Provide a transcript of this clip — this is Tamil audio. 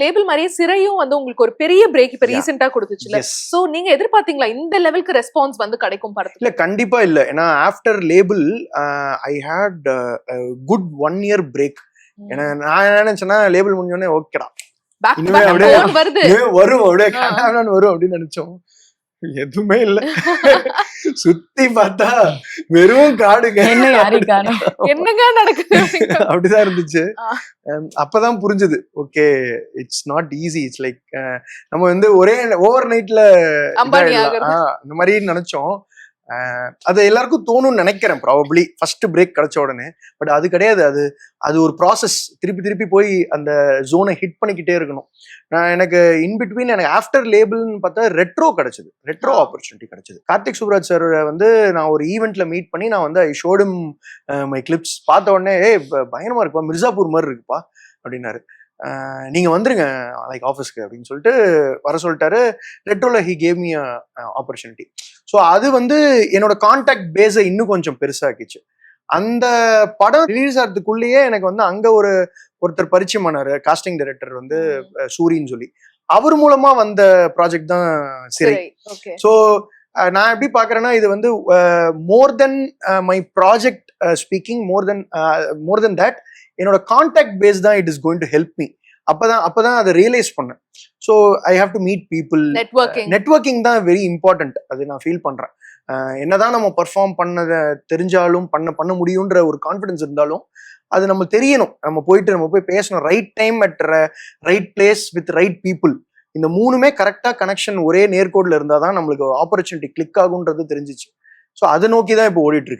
லேபிள் மாதிரியே சிறையும் வந்து உங்களுக்கு ஒரு பெரிய பிரேக் இப்ப ரீசெண்டா கொடுத்துச்சுல. சோ நீங்க எதிர்பார்த்தீங்களா இந்த லெவலுக்கு ரெஸ்பான்ஸ் வந்து கிடைக்கும் படத்துல? இல்ல கண்டிப்பா இல்ல. ஏன்னா after label I had good 1 year break. ஏன்னா நான் என்ன நினைச்சேன்னா லேபிள் முடிஞ்சோடனே ஓகேடா இனிமே அப்படியே வரும் அப்படியே கண்டான வரும் அப்படின்னு நினைச்சோம். எதுவுமே இல்ல. சுத்தி பார்த்தா வெறும் காடுங்க. என்னங்க நடக்குது அப்படிதான் இருந்துச்சு. அப்பதான் புரிஞ்சது okay it's not easy. It's like நம்ம வந்து ஒரே ஓவர் நைட்ல இந்த மாதிரி நினைச்சோம். அது எல்லாருக்கும் தோணும்னு நினைக்கிறேன் ப்ராபப்ளி ஃபர்ஸ்ட் பிரேக் கிடைச்ச உடனே. பட் அது கிடையாது. அது ஒரு ப்ராசஸ். திருப்பி போய் அந்த ஜோனை ஹிட் பண்ணிக்கிட்டே இருக்கணும். நான் எனக்கு இன்பிட்வீன் எனக்கு ஆஃப்டர் லேபிள்னு பார்த்தா ரெட்ரோ கிடைச்சது. ரெட்ரோ ஆப்பர்ச்சுனிட்டி கிடைச்சது. கார்த்திக் சுப்ராஜ் சார் வந்து நான் ஒரு ஈவெண்ட்ல மீட் பண்ணி நான் வந்து ஐ ஷோடும் மை கிளிப்ஸ் பார்த்த உடனே பயங்கரமா இருக்குப்பா, மிர்சாப்பூர் மாதிரி இருக்குப்பா அப்படின்னாரு. நீங்க வந்துருங்க லைக் ஆஃபீஸ்க்கு அப்படின்னு சொல்லிட்டு வர சொல்லிட்டாரு. ரெட்ரோல he gave me opportunity. So அது வந்து என்னோட கான்டாக்ட் பேஸை இன்னும் கொஞ்சம் பெருசாக்கிச்சு. அந்த படம் ரிலீஸ் ஆகிறதுக்குள்ளேயே எனக்கு வந்து அங்க ஒருத்தர் பரிச்சயம் பண்ணாரு, காஸ்டிங் டைரக்டர் வந்து சூரின்னு சொல்லி. அவர் மூலமா வந்த ப்ராஜெக்ட் தான் சிறை. ஸோ நான் எப்படி பாக்குறேன்னா இது வந்து more than my project speaking, more than that என்னோட கான்டாக்ட் பேஸ் தான் it is going to help me. அப்பதான் அதை ரியலைஸ் பண்ணேன். So I have to meet people. Networking தான் வெரி இம்பார்ட்டன்ட். அது நான் ஃபீல் பண்றேன். என்னதான் நம்ம பர்ஃபார்ம் தெரிஞ்சாலும் பண்ண முடியுன்ற ஒரு கான்ஃபிடன்ஸ் இருந்தாலும் அது நம்ம தெரியணும். நம்ம போய் பேசணும். Right time at right place with right people. இந்த மூணுமே கரெக்டா கனெக்ஷன் ஒரே நேர்கோடுல இருந்தாதான் நம்மளுக்கு ஆப்பர்ச்சுனிட்டி கிளிக் ஆகுன்றது தெரிஞ்சிச்சு. ஸோ அதை நோக்கி தான் இப்போ ஓடிட்டு இருக்கேன்.